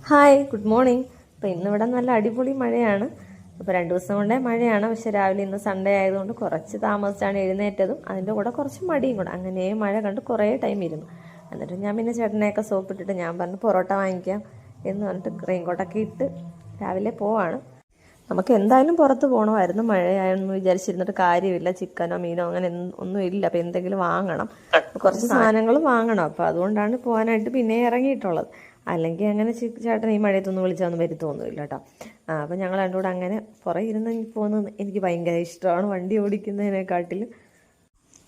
Hi, good morning. അപ്പോൾ ഇന്നിവിടെ നല്ല അടിപൊളി മഴയാണ്. അപ്പോൾ 2 ദിവസം കൊണ്ടേ മഴയാണ്. പക്ഷെ രാവിലെ ഇന്ന് സൺഡേ ആയതുകൊണ്ട് കുറച്ച് താമസിച്ചാണ് എഴുന്നേറ്റതും. അതിൻ്റെ കൂടെ കുറച്ച് മടിയും കൂടെ. അങ്ങനെ മഴ കണ്ട് കുറേ ടൈം ഇരുന്നു. എന്നിട്ട് ഞാൻ പിന്നെ ചേട്ടനെയൊക്കെ സോപ്പിട്ടിട്ട് ഞാൻ പറഞ്ഞു പൊറോട്ട വാങ്ങിക്കാം എന്ന് പറഞ്ഞിട്ട് റെയിൻകോട്ടൊക്കെ ഇട്ട് രാവിലെ പോവാണ്. നമുക്ക് എന്തായാലും പുറത്ത് പോകണമായിരുന്നു. മഴയായെന്ന് വിചാരിച്ചിരുന്നിട്ട് കാര്യമില്ല. ചിക്കനോ മീനോ അങ്ങനെ ഒന്നും ഇല്ല. അപ്പോൾ എന്തെങ്കിലും വാങ്ങണം, കുറച്ച് സാധനങ്ങൾ വാങ്ങണം. അപ്പോൾ അതുകൊണ്ടാണ് പോകാനായിട്ട് പിന്നെ ഇറങ്ങിയിട്ടുള്ളത്. അല്ലെങ്കിൽ അങ്ങനെ ചേട്ടൻ ഈ മഴയത്തൊന്നും വിളിച്ചൊന്നും വരുത്തൊന്നുമില്ല കേട്ടോ. അപ്പം ഞങ്ങൾ രണ്ടും കൂടെ അങ്ങനെ പുറകെ ഇരുന്ന് പോകുന്നത് എനിക്ക് ഭയങ്കര ഇഷ്ടമാണ്, വണ്ടി ഓടിക്കുന്നതിനെക്കാട്ടിലും.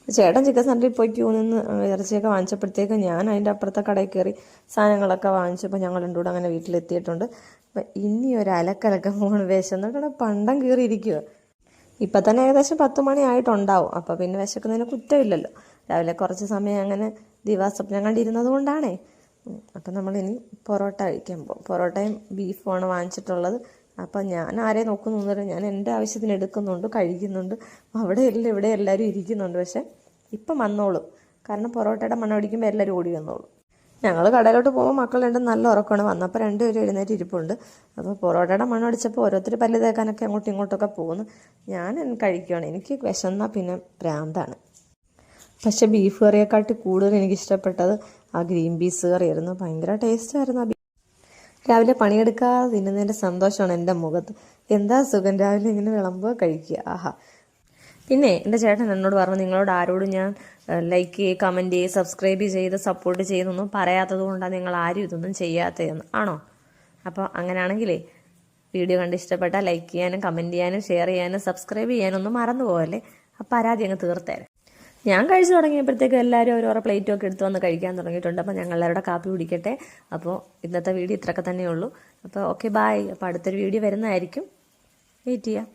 ചേട്ടൻ ചിക്കൻ സെൻ്ററിൽ പോയി ക്യൂ നിന്ന് ഇറച്ചിയൊക്കെ വാങ്ങിച്ചപ്പോഴത്തേക്ക് ഞാൻ അതിൻ്റെ അപ്പുറത്തെ കടയിൽ കയറി സാധനങ്ങളൊക്കെ വാങ്ങിച്ചപ്പോൾ ഞങ്ങൾ രണ്ടും കൂടെ അങ്ങനെ വീട്ടിലെത്തിയിട്ടുണ്ട്. അപ്പം ഇനി ഒരു അലക്കലൊക്കെ പോകണം. വിശന്നിട്ട് പണ്ടം കീറിയിരിക്കുക. ഇപ്പം തന്നെ ഏകദേശം 10 മണി ആയിട്ടുണ്ടാവും. അപ്പോൾ പിന്നെ വിശക്കുന്നതിന് കുറ്റമില്ലല്ലോ. രാവിലെ കുറച്ച് സമയം അങ്ങനെ ദിവാസ്വപ്നം കണ്ടിരുന്നത് കൊണ്ടാണേ. അപ്പം നമ്മളിനി പൊറോട്ട കഴിക്കാൻ പോകും. പൊറോട്ടയും ബീഫുമാണ് വാങ്ങിച്ചിട്ടുള്ളത്. അപ്പം ഞാൻ ആരെയും നോക്കുന്നൊന്നുമില്ല. ഞാൻ എൻ്റെ ആവശ്യത്തിന് എടുക്കുന്നുണ്ട്, കഴിക്കുന്നുണ്ട്. അവിടെയല്ല ഇവിടെ എല്ലാവരും ഇരിക്കുന്നുണ്ട്. പക്ഷെ ഇപ്പം വന്നോളും, കാരണം പൊറോട്ടയുടെ മണം അടിക്കുമ്പോൾ എല്ലാവരും ഓടി വന്നോളും. ഞങ്ങൾ കടയിലോട്ട് പോകുമ്പോൾ മക്കൾ രണ്ടും നല്ല ഉറക്കമാണ്. വന്നപ്പോൾ 2 പേരും എഴുന്നേറ്റ് ഇരിപ്പുണ്ട്. അപ്പോൾ പൊറോട്ടയുടെ മണം അടിച്ചപ്പോൾ ഓരോരുത്തർ പല്ല് തേക്കാനൊക്കെ അങ്ങോട്ടും ഇങ്ങോട്ടൊക്കെ പോകുന്നു. ഞാൻ കഴിക്കുകയാണ്. എനിക്ക് വിശന്നാൽ പിന്നെ ഭ്രാന്താണ്. പക്ഷെ ബീഫ് കറിയെക്കാട്ടി കൂടുതൽ എനിക്കിഷ്ടപ്പെട്ടത് ആ ഗ്രീൻ പീസ് കറിയായിരുന്നു. ഭയങ്കര ടേസ്റ്റായിരുന്നു ആ രാവിലെ പണിയെടുക്കാതെ തിന്നുന്നതിൻ്റെ സന്തോഷമാണ് എൻ്റെ മുഖത്ത്. എന്താ സുഖം രാവിലെ ഇങ്ങനെ വിളമ്പുക, കഴിക്കുക, ആഹാ. പിന്നെ എൻ്റെ ചേട്ടൻ എന്നോട് പറഞ്ഞു, നിങ്ങളോട് ആരോടും ഞാൻ ലൈക്ക് ചെയ്യുക, കമൻറ്റ് ചെയ്യുക, സബ്സ്ക്രൈബ് ചെയ്ത് സപ്പോർട്ട് ചെയ്യുന്നൊന്നും പറയാത്തത് കൊണ്ടാണ് നിങ്ങൾ ആരും ഇതൊന്നും ചെയ്യാത്തതെന്ന്. ആണോ? അപ്പോൾ അങ്ങനെയാണെങ്കിലേ വീഡിയോ കണ്ട് ഇഷ്ടപ്പെട്ടാൽ ലൈക്ക് ചെയ്യാനും കമൻറ്റ് ചെയ്യാനും ഷെയർ ചെയ്യാനും സബ്സ്ക്രൈബ് ചെയ്യാനൊന്നും മറന്നു പോകല്ലേ. ആ പരാതി അങ്ങ് തീർത്തേരെ. ഞാൻ കഴിച്ചു തുടങ്ങിയപ്പോഴത്തേക്ക് എല്ലാവരും ഓരോരോ പ്ലേറ്റും എടുത്ത് വന്ന് കഴിക്കാൻ തുടങ്ങിയിട്ടുണ്ട്. അപ്പോൾ ഞങ്ങൾ എല്ലാവരുടെ കാപ്പി കുടിക്കട്ടെ. അപ്പോൾ ഇന്നത്തെ വീഡിയോ ഇത്രയൊക്കെ തന്നെയുള്ളൂ. അപ്പോൾ ഓക്കെ, ബായ്. അപ്പോൾ അടുത്തൊരു വീഡിയോ വരുന്നതായിരിക്കും. വെയിറ്റ് ചെയ്യാം.